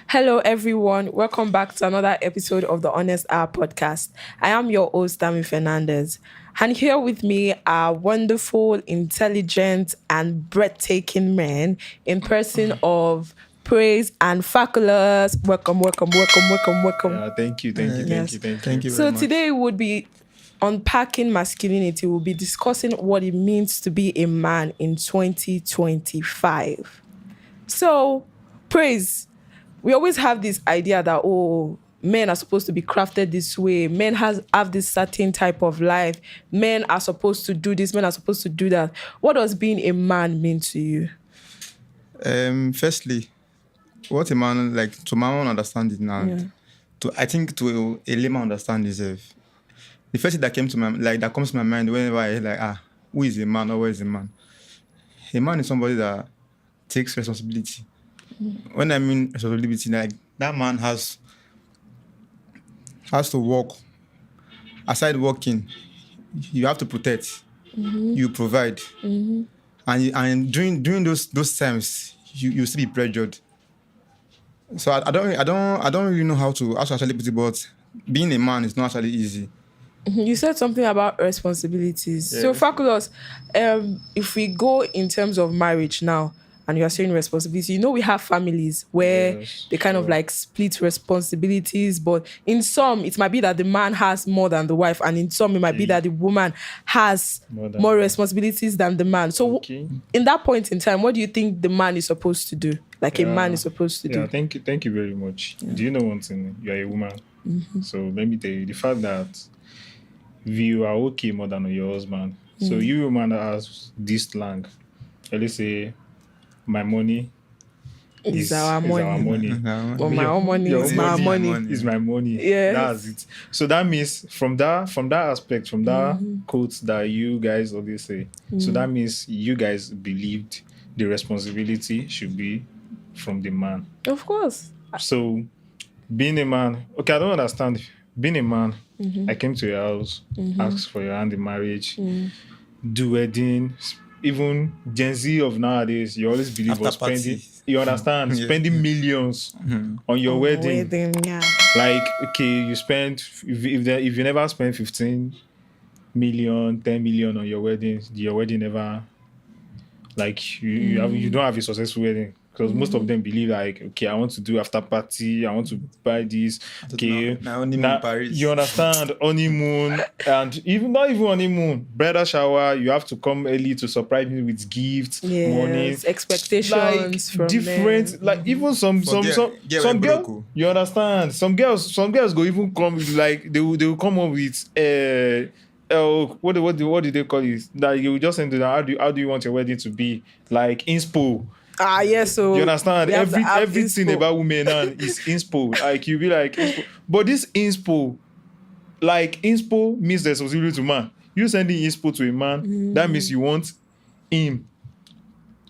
Hello, everyone. Welcome back to another episode of the Honest Hour podcast. I am your host, Tammy Fernandez. And here with me are wonderful, intelligent, and breathtaking men in person of Praise and Faculous. Welcome. Yes. Thank you very So much. today would be unpacking masculinity. We'll be discussing what it means to be a man in 2025. So, Praise, we always have this idea that men are supposed to be crafted this way, have this certain type of life, men are supposed to do this, men are supposed to do that. What does being a man mean to you? Firstly, what a man like to my own understanding now. I think to a layman understand is the first thing that comes to my mind whenever I like who is a man or where is a man? A man is somebody that takes responsibility. When I mean responsibility, like that man has to work. Aside working, you have to protect. You provide, and during those times, you still be pressured. So I don't really know how to actually put it, but being a man is not actually easy. You said something about responsibilities. Yes. So, Faculos, if we go in terms of marriage now, and you are saying responsibility, we have families where they kind of like split responsibilities, but in some, it might be that the man has more than the wife, and in some, it might be that the woman has more responsibilities than the man. So, in that point in time, what do you think the man is supposed to do? Like a man is supposed to do? Yeah, thank you very much. Do you know one thing? You are a woman. So maybe the fact that you are okay more than your husband. So you woman that has this slang, let's say, my money is our money. But my own money Your is my money. Is my money. Yes. That's it. So that means from that aspect, from that quote that you guys always say, so that means you guys believed the responsibility should be from the man. Of course. So being a man, okay, I don't understand. Being a man, I came to your house, asked for your hand in marriage, do wedding. Even Gen Z of nowadays, you always believe After of spending. party. You understand? Yeah. Spending millions on your wedding. Yeah. Like, okay, you spend if you never spend 15 million, 10 million on your wedding never, like you don't have a successful wedding. Because most of them believe like, okay, I want to do after party, I want to buy this. Okay, my honeymoon in Paris. You understand? Honeymoon, and not even honeymoon, bridal shower. You have to come early to surprise me with gifts, money, expectations like from different. men. Like even some girl, girls. You understand? Some girls go even come with, like they will come up with what do they call it? That you just send to them. How do you want your wedding to be? Like inspo. Yes. So You understand? we have to have Everything inspo. about women now is inspo. Like you be like inspo. But this inspo means responsibility to man. You sending inspo to a man, that means you want him.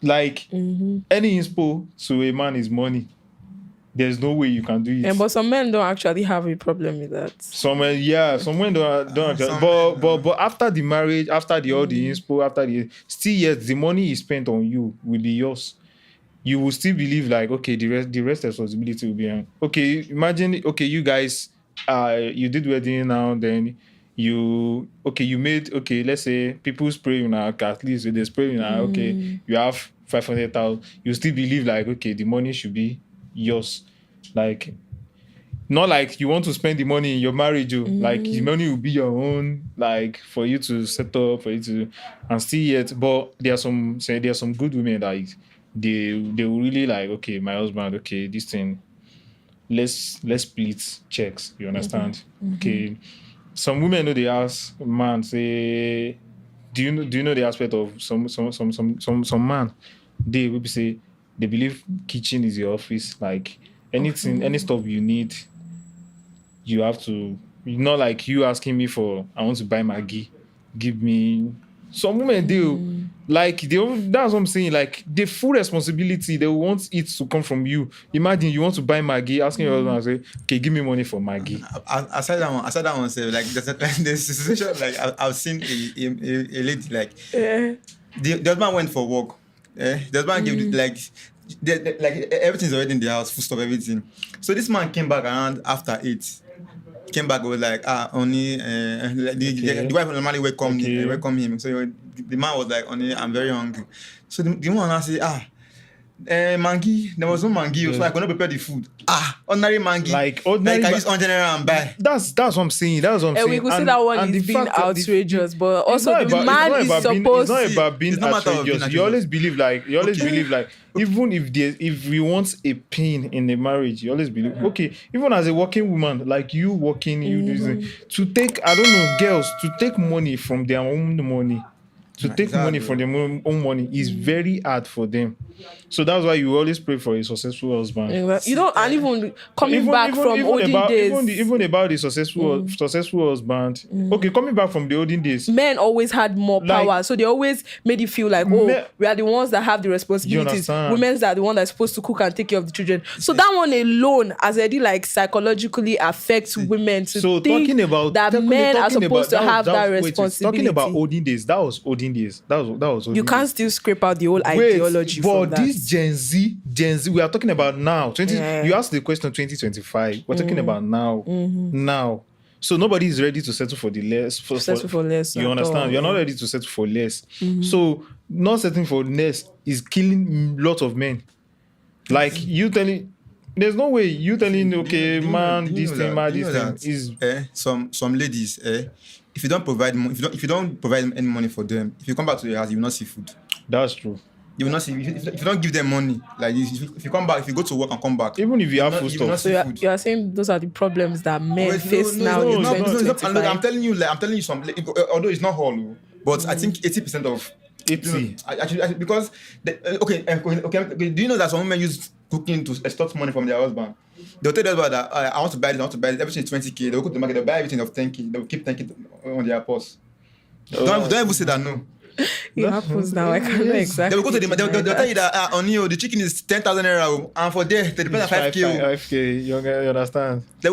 Like any inspo to a man is money. There's no way you can do it. But some men don't actually have a problem with that. Some men don't actually, but after the marriage, after all the inspo, still yet the money is spent on you will be yours. You will still believe like, okay, the rest responsibility will be on. Okay, imagine, okay, you guys, you did wedding now, then you made, okay, let's say people spray you now, at least they spray you now, okay, you have 500,000, you still believe like, okay, the money should be yours. Like, not like you want to spend the money in your marriage, like the money will be your own, like for you to set up, for you to, and still yet, but there are some good women that they will really like, okay, my husband, okay, this thing, let's split checks. You understand? Okay, some women know they ask man say, do you know the aspect of some man, they will say they believe kitchen is your office, like anything, any stuff you need, you have to, not like you asking me for, I want to buy Maggi, give me. Some women do, like that's what I'm saying. Like the full responsibility, they want it to come from you. Imagine you want to buy Maggi, asking your husband, say, "Okay, give me money for Maggi." Aside that one, say, like there's a situation like I've seen a lady like the husband went for work. The husband gave like like everything's already in the house, full stop, everything. So this man came back around after 8. Came back was like only the wife normally welcome him. So the man was like, only I'm very hungry. So the woman now say mangi, there was no mangi, so I could not prepare the food. Ordinary mangi, like ordinary, like I use 100 naira and buy. That's what I'm saying. That's what I'm saying. We could say that one is being outrageous, but also the man is supposed. It's not about being outrageous. You always believe like even if we want a pain in a marriage, you always believe even as a working woman, like you working, to take girls to take money from their own money. To take money from their own money is very hard for them. So that's why you always pray for a successful husband. You don't, and even coming back from olden days. Even about the successful husband. Okay, coming back from the olden days. Men always had more power. So they always made it feel like, we are the ones that have the responsibilities. Women are the one that's supposed to cook and take care of the children. So that one alone has already like psychologically affects women to think that men are supposed to have that responsibility. Talking about olden days, that was olden days. That was you can't still scrape out the whole ideology from that. This Gen Z, we are talking about now. You asked the question 2025. We're talking about now. Now. So nobody is ready to settle for the less. Settle for less. You understand? You're not ready to settle for less. So not settling for less is killing lots of men. Like you telling, there's no way you telling, man, this thing is some ladies, if you don't provide if you don't provide any money for them, if you come back to your house, you will not see food. That's true. You will not see if you don't give them money. Like if you come back, if you go to work and come back, even if you have food stuff. So you are saying those are the problems that men face now. I'm telling you some. Although it's not all, but I think 80% of 80. Actually, because do you know that some women use cooking to extort money from their husband? They'll tell us about that. I want to buy this. Everything is 20k. They'll go to the market. They'll buy everything of 10k. They'll keep 10k on their purse. Don't even say that. No. It happens now. I can't know exactly. They will go to they'll tell you that the chicken is 10,000 naira, and for there they depend on 5k. 5k. You understand? The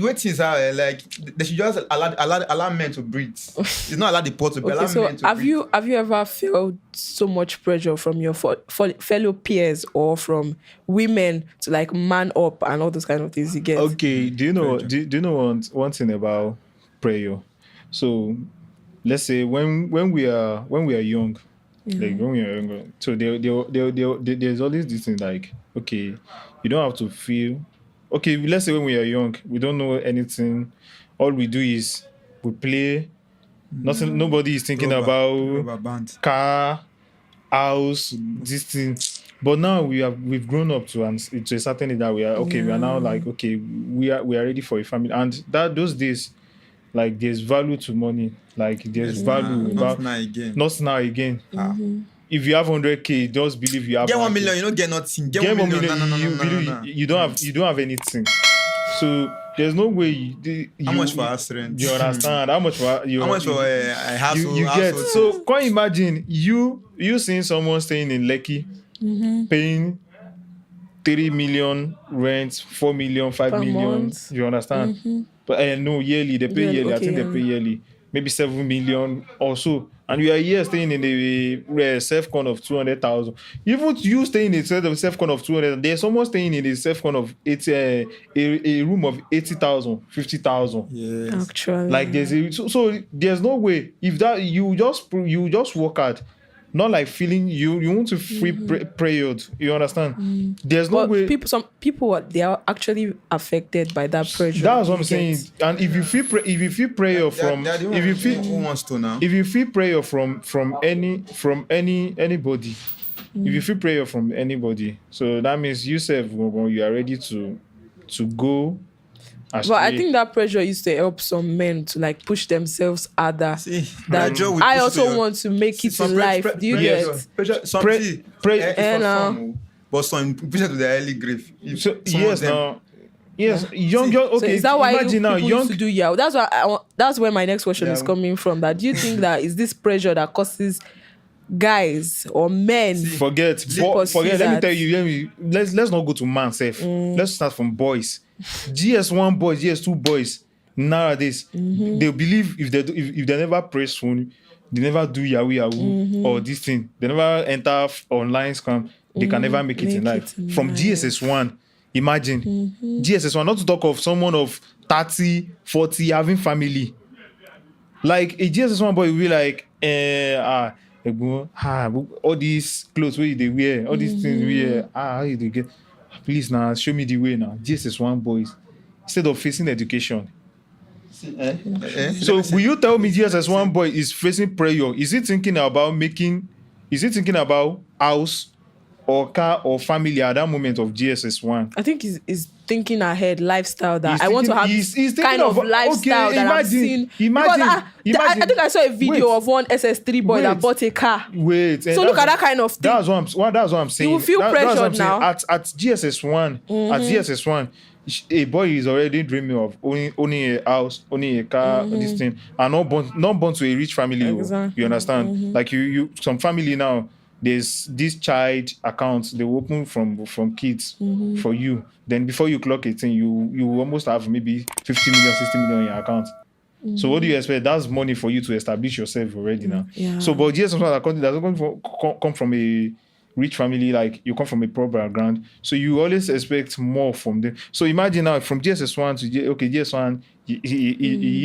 way things are, like they should just allow men to breathe. It's not allow the pot to breathe. So men to have breathe. you ever felt so much pressure from your fellow peers or from women to like man up and all those kind of things you get? Okay. Do you know one thing about prayer? So let's say when we are young, like when we are younger, so there's always this thing like, okay, you don't have to feel, okay, let's say when we are young, we don't know anything, all we do is we play, nothing, nobody is thinking about car, house, this thing. But now we've grown up to a certain age that we are we are now like, okay, we are ready for a family, and that those days, like there's value to money, like there's value. Not now again. Not now again. If you have 100k, just believe you have. Get 1 million, you don't get nothing. Get 1 million, no. You don't have anything. So there's no way. How much for house rent? You understand? How much for you? How much for a house? You get. So can't imagine you seeing someone staying in Lekki, paying 3 million rent, 4 million, 5 million. Month. You understand? But no, yearly. They pay yearly. I think they pay yearly. Maybe 7 million or so. And we are here staying in the self-con of 200,000. Even you staying in the self-con of 200,000, there's someone staying in the self-con of 80, a room of 80,000, 50,000. Yes. Actually. Like so there's no way. If that you just work hard. Not like feeling you want to free prayed. You understand? There's no way. Some people they are actually affected by that pressure. That's what I'm saying. And if you feel prayer from anybody, if you feel prayer from anybody, so that means you are ready to go. But I think that pressure used to help some men to like push themselves harder. I also want to make it in life. Do you get? But some push it to the early grave. Yes. Young. Okay. So is that why imagine now people used to do That's why. That's where my next question is coming from. That do you think that is this pressure that causes guys or men? Forget. Let me tell you. Let's not go to man safe. Let's start from boys. GS1 boys, GS2 boys nowadays, they'll believe if they never pray soon, they never do Yahoo or this thing. They never enter online scam. They can never make it in life. From GSS1, imagine. GSS1, not to talk of someone of 30, 40 having family. Like a GSS1 boy will be like, all these clothes where they wear, all these things we wear, how you they get? Please now, show me the way now. GSS1 boys, instead of facing education. So will you tell me GSS1 boy is facing pressure? Is he thinking about house or car or family at that moment of GSS1? I think he's thinking ahead, lifestyle that I want to have kind of lifestyle that I've seen. I think I saw a video of one SS3 boy that bought a car. So look at that kind of thing. That's what I'm saying. You will feel pressured now. At GSS1, a boy is already dreaming of owning a house, owning a car, this thing, and not born to a rich family. Exactly. You understand? Like you some family now, there's this child accounts they open from kids for you. Then before you clock 18, you almost have maybe 50 million, 60 million in your account. So what do you expect? That's money for you to establish yourself already now. Yeah. So but GSS1 doesn't come from a rich family, like you come from a poor background, so you always expect more from them. So imagine now from GSS1 to GS1, he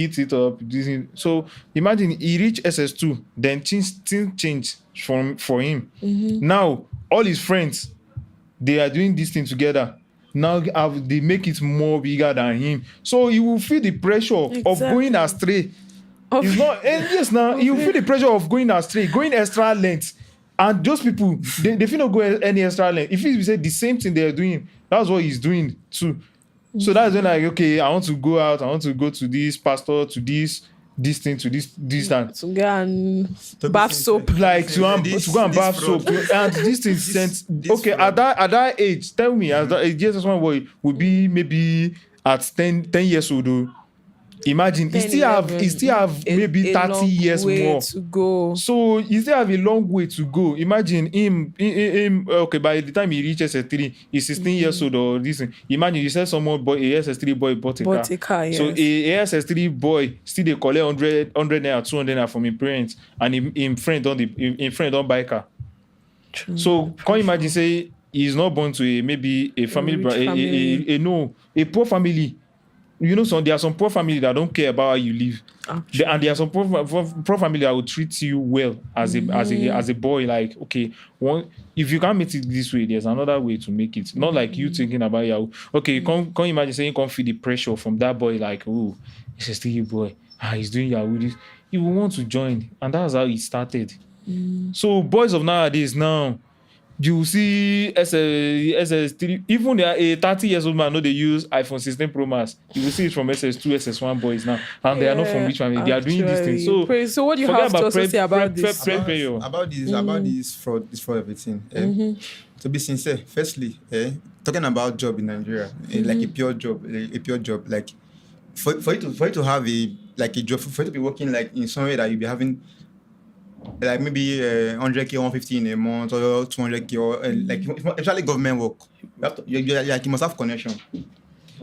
eats it up. So imagine he reached SS2, then things change for him. Now all his friends, they are doing this thing together. Now they make it more bigger than him, so he will feel the pressure of going astray. It's not, yes, now you feel the pressure of going astray, going extra lengths. And those people, they feel not go any extra length. If he say the same thing they're doing, that's what he's doing too. So that's when, like, okay, I want to go out, I want to go to this pastor, to this thing, to this that. To go and bath soap. Like to go and bath soap. And this thing sent. Okay, at that age, tell me, as that age, GSS1 boy would be maybe at 10 years old though. Imagine he still have maybe 30 years more to go. So he still have a long way to go. Imagine him okay, by the time he reaches SS3, he's 16 years old or this thing. Imagine you said someone boy, a SS3 boy bought a car. Yes. So a SS3 boy still they collect 100 naira, 200 naira from his parents, and him friend don't buy a car. True. So can you imagine say he's not born to maybe a family, a poor family. You know, there are some poor family that don't care about how you live, and there are some poor family that will treat you well as a boy. Like, okay, if you can't make it this way, there's another way to make it. Not like you thinking about your okay. Can't imagine saying you can't feel the pressure from that boy. Like, oh, it's a still boy. He's doing Yahoo. You will want to join, and that's how it started. So boys of nowadays now. You see SS3, even a 30 years old man know they use iPhone 16 Pro Max. You will see it from SS2, SS1 boys now, and they are not from which family. They are doing these things. So what do you have to also say about this? About this fraud everything. To be sincere, firstly, talking about job in Nigeria, like a pure job, like for you to have a job, for you to be working like in somewhere that you be having. Like maybe 100k, 150 in a month, or 200k, or like especially government work. You must have connection,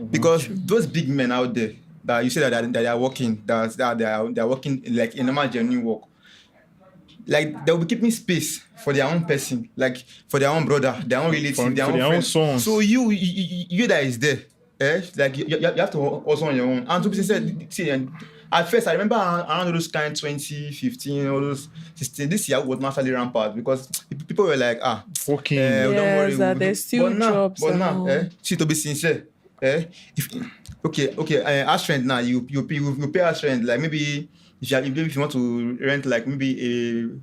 because those big men out there that you say that they are working, that they are working like in normal genuine work. Like they will be keeping space for their own person, like for their own brother, their own relative, their own son. So you that is there, like you have to also on your own. And to be sincere, at first, I remember around those kind 2015, all those 16. This year was not really rampant because people were like, okay, don't worry. There's still jobs. But now, see, to be sincere, as rent now, you pay as rent. Like maybe if you want to rent like maybe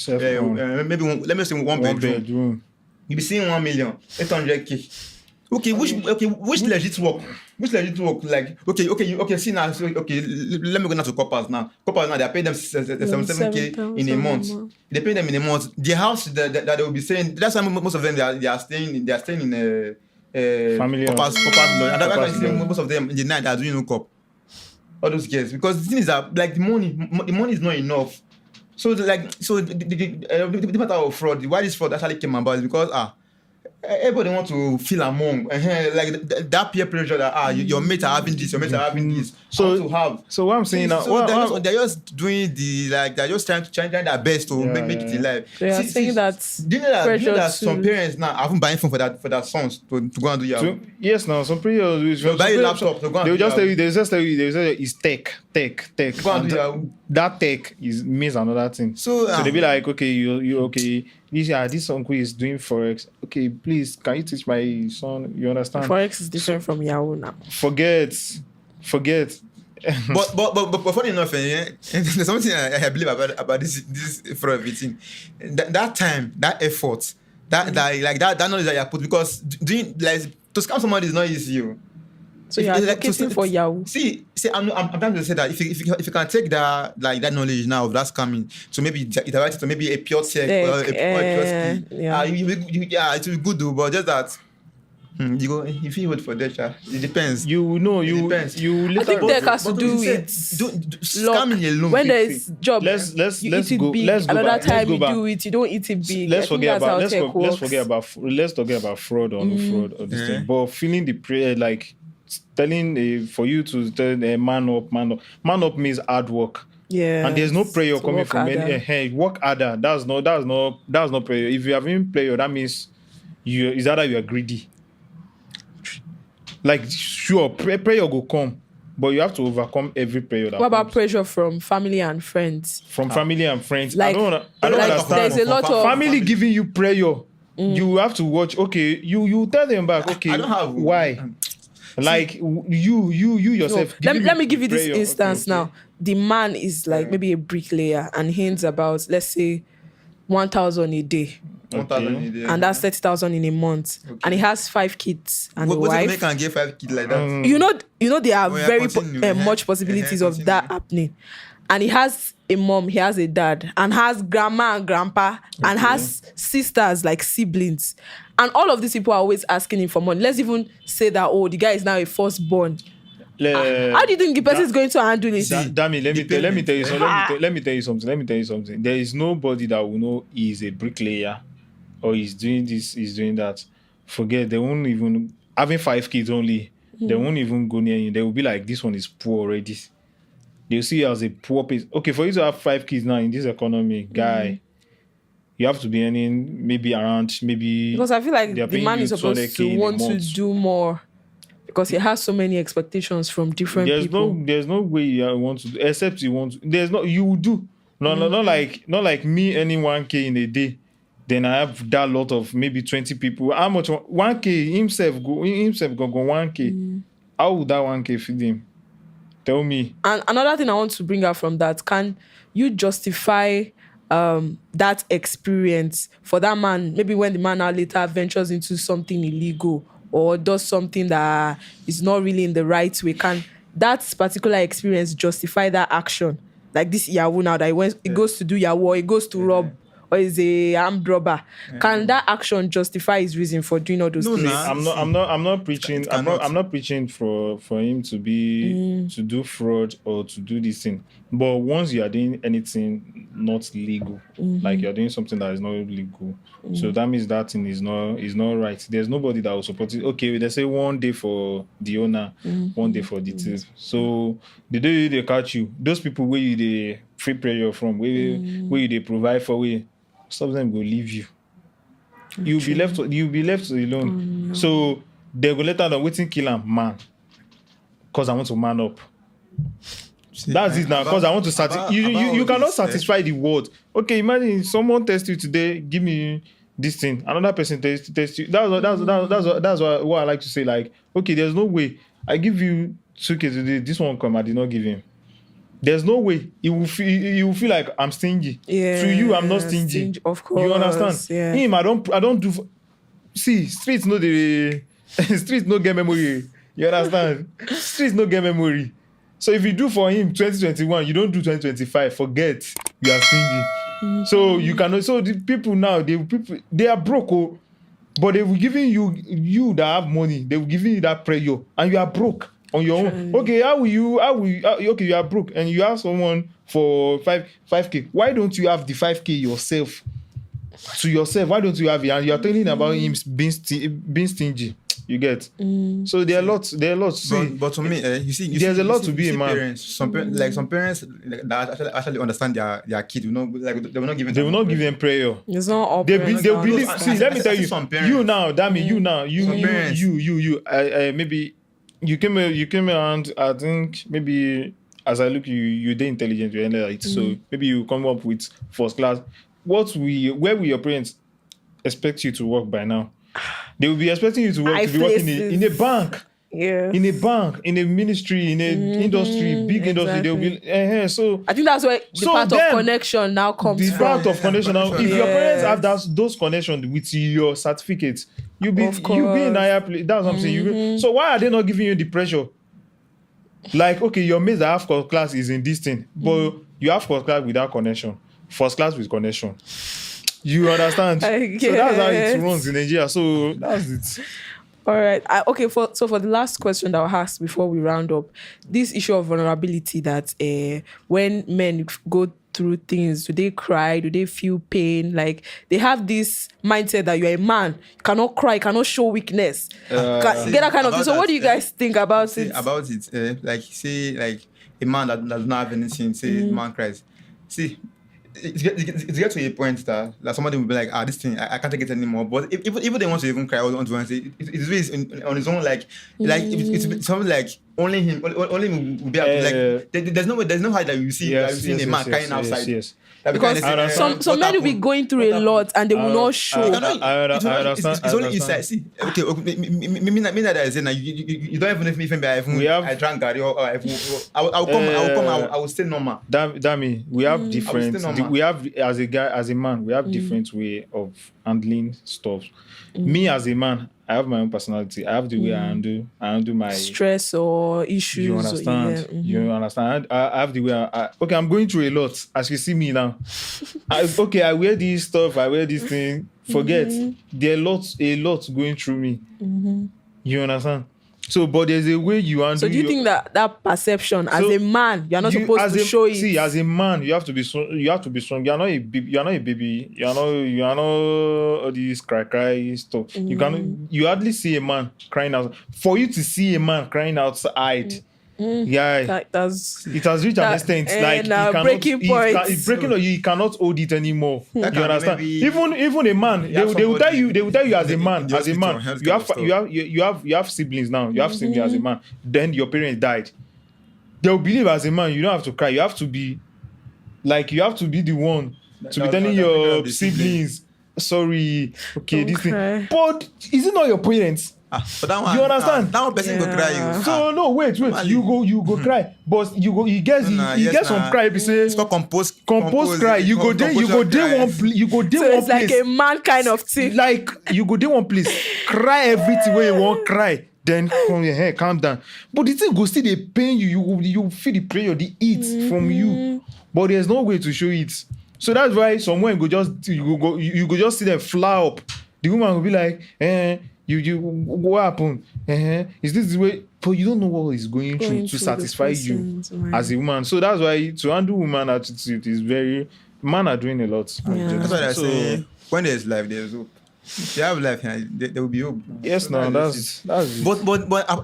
maybe let me say one bedroom. You'll be seeing 1,800,000. Okay, which legit work? Like, see now, let me go now to coppers now. Coppers now, they are paying them 7,000 in a month. They pay them in a month. The house that they will be staying, that's why most of them they are staying in family coppers lodge. And that's why most of them in the night they are doing no cop. All those girls, because the thing is that like the money is not enough. So the matter of fraud, why this fraud actually came about is because everybody want to feel among, like that peer pressure that your mates are having this, your mates are having this. So what I'm saying now, they're just doing they're just trying their best to make it in life. They are saying that do you know pressure that some parents now haven't buying phone for their sons to go and do Yahoo? Yes, now some parents will buy a laptop to go and they will do just tell you, they say it's tech. Go and do Yahoo. That tech means another thing. So they be like, okay, you okay. This uncle is doing forex. Okay, please, can you teach my son? You understand? Forex is different from Yahoo now. Forget. but funny enough, there's something I believe about this fraud thing. That time, that effort, that knowledge that you put, because doing like to scam somebody is not easy. So you're advocating for Yahoo. See, I'm trying to say that if you can take that knowledge now of that scamming, so maybe iterate it to maybe a pure tech or a pure skill. It will be good though, but just that you go if you wait for that, it depends. You know, it depends. I think that has to do with scamming alone. When there is job, let's go. Big. Let's go another back. time Let's go you back. do it, you don't eat it big. Let's talk about fraud or no fraud or this thing. But feeling the prayer, like telling for you to tell a man up means hard work. Yeah, and there's no prayer coming from any. Work harder. That's no prayer. If you haven't prayer, that means it's either you are greedy. Like sure, prayer will come, but you have to overcome every prayer. What about pressure from family and friends? Family and friends, like, I don't understand. There's a lot of family giving you prayer. You have to watch. Okay, you tell them back. Okay, I don't have why. Like you yourself. No, let me give you this instance now. The man is like maybe a bricklayer and he earns about, let's say, 1,000 a day. 1,000 a day. And that's 30,000 in a month. Okay. And he has 5 kids and a wife. What can get 5 kids like that? You know there are much possibilities of that happening. And he has a mom, he has a dad, and has grandma and grandpa, and has sisters like siblings. And all of these people are always asking him for money. Let's even say that, the guy is now a firstborn. How do you think the person is going to handle it? Dami, let me tell you something. There is nobody that will know he is a bricklayer or he's doing this, he's doing that. Forget, they won't even, having 5 kids only, they won't even go near you. They will be like, this one is poor already. They'll see you as a poor person. Okay, for you to have 5 kids now in this economy, guy, you have to be earning maybe because I feel like the man is supposed to want to do more because he has so many expectations from different people. There's no way you want to do, except you want to. There's no, you will do. Not like me earning 1K in a day. Then I have that lot of maybe 20 people. How much? 1K himself go 1K. How would that 1K feed him? Tell me. And another thing I want to bring up from that, can you justify that experience for that man? Maybe when the man now later ventures into something illegal or does something that is not really in the right way, can that particular experience justify that action? Like this Yahoo now that he goes to do Yahoo or he goes to rob or is a armed robber. Can that action justify his reason for doing all those things? I'm not preaching. I'm not preaching for him to be to do fraud or to do this thing. But once you are doing anything not legal, like you're doing something that is not legal, so that means that thing is not right. There's nobody that will support it. Okay, they say 1 day for the owner, 1 day for the thief. So the day they catch you, those people where you the free prayer from, where you they provide for, where some of them will leave you. You'll be left alone. No. So they go later than waiting kill him, man. Cause I want to man up. See, that's it now. Cause I want to satisfy you cannot satisfy the world. Okay, imagine someone test you today, give me this thing. Another person test you. That's what I like to say. Like, okay, there's no way I give you 2K today. This one come, I did not give him. There's no way you will feel like I'm stingy. Yeah, to you, I'm not stingy. Of course, you understand? Yeah. Him, I don't do. See, streets no get memory. You understand? Streets no get memory. So if you do for him 2021, you don't do 2025. Forget, you are stingy. So you cannot. So the people now, they are broke, but they will giving you that have money. They will giving you that prayer, and you are broke. On your own. Okay, okay, you are broke and you have someone for 5K. Why don't you have the 5K yourself? to yourself. Why don't you have it? And you're telling about him being stingy. You get. So there are lots. But to me, you see, there's a lot to be a man. Parents, some parents that actually understand their kid. You know, like they will not give them. They will not give them prayer. It's not all They parents believe. understand. See, let me tell you. Some parents. You now, Dami. You now. parents. You. Maybe you came around. I think maybe as I look, you did intelligent. You ended it. So maybe you come up with first class. Where will your parents expect you to work by now? They will be expecting you to work to be working in a bank. Yeah. In a bank, in a ministry, in a industry, big industry, they'll be so. I think that's where the part of connection now comes the from. part of connection now. If your parents have those connections with your certificates, you'll be in higher place. That's what I'm saying. So why are they not giving you the pressure? Like, okay, your mates that have first class is in this thing, but you have first class without connection. First class with connection. You understand? So that's how it runs in Nigeria. So that's it. All right. Okay. For the last question that I'll ask before we round up, this issue of vulnerability that when men go through things, do they cry? Do they feel pain? Like they have this mindset that you're a man, you cannot cry, you cannot show weakness. Get that kind of thing. So what do you guys think about it? About it, like say like a man that does not have anything, say man cries. See. It gets to a point that somebody will be like, this thing, I can't take it anymore. But if they want to even cry or want to say, it's really on his own, like it's something like only him will be able to, like, there's no how that you see a man crying outside. Yes. Because some men will be going through a lot and they will not show. It's only inside. See, okay, me that I say now, you don't even if I drank Gary or I will stay normal. Dami, we have different. We have as a man, we have different way of handling stuff. Me as a man, I have my own personality. I have the way I handle my stress or issues. You understand? You understand? I have the way okay, I'm going through a lot. As you see me now. I wear this stuff, I wear this thing. Forget. There are a lot going through me. You understand? So, but there's a way you handle. So, do you think that perception as a man, you're not supposed to show it? See, as a man, you have to be strong. You have to be strong. You're not a baby. You're not all these cry stuff. You hardly see a man crying out. For you to see a man crying outside, it has reached an extent. Like breaking point. It's breaking. You cannot hold it anymore. You understand? Even a man, they will tell you as a man. You have siblings now. You have siblings as a man. Then your parents died. They'll believe as a man you don't have to cry. You have to be the one to be telling your siblings, sorry, okay, this thing. But is it not your parents? But that one, you understand? That one person go cry you. So no, wait. You go cry, but you get some cry. It's called compose cry. You go there one place. So it's like a man kind of thing. Like you go there one place, cry everything where you want cry. Then from your hair, calm down. But the thing go still they pain you. You feel the pressure, the heat from you. But there's no way to show it. So that's why someone you go just see them fly up. The woman will be like, You what happened? Is this the way? But you don't know what he's going through to satisfy you as a woman. So that's why to handle woman attitude is very. Men are doing a lot. Yeah. That's what I say. When there's life, there's hope. If you have life, there will be hope. Yes, no, that's it. But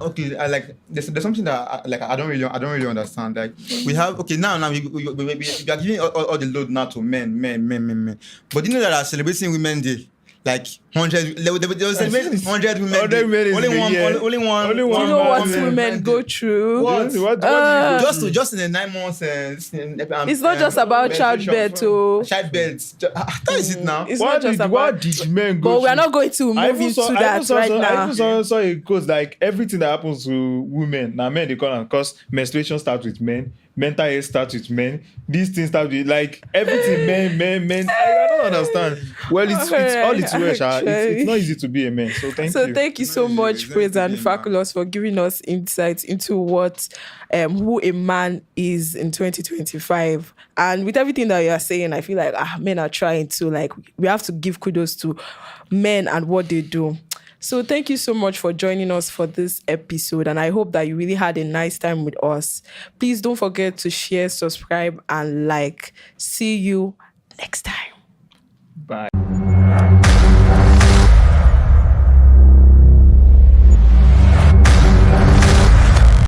okay, I like there's something that I don't really understand. Like we have now we are giving all the load now to men. But you know that are celebrating Women's Day. Like 100, they will celebrate 100 women. Only one. You know what women go through? What just in the 9 months. It's not just about childbirth. That is it now. It's not just about. What did men go But through? we are not going to move into that right now. I even saw a quote like everything that happens to women. Now men they call them because menstruation starts with men. Mental health starts with men. These things start with like everything men. I don't understand. Well, it's not easy to be a man. So thank you so much, Praise and Faculous, for giving us insights into what who a man is in 2025. And with everything that you are saying, I feel like men are trying to we have to give kudos to men and what they do. So thank you so much for joining us for this episode, and I hope that you really had a nice time with us. Please don't forget to share, subscribe, and like. See you next time.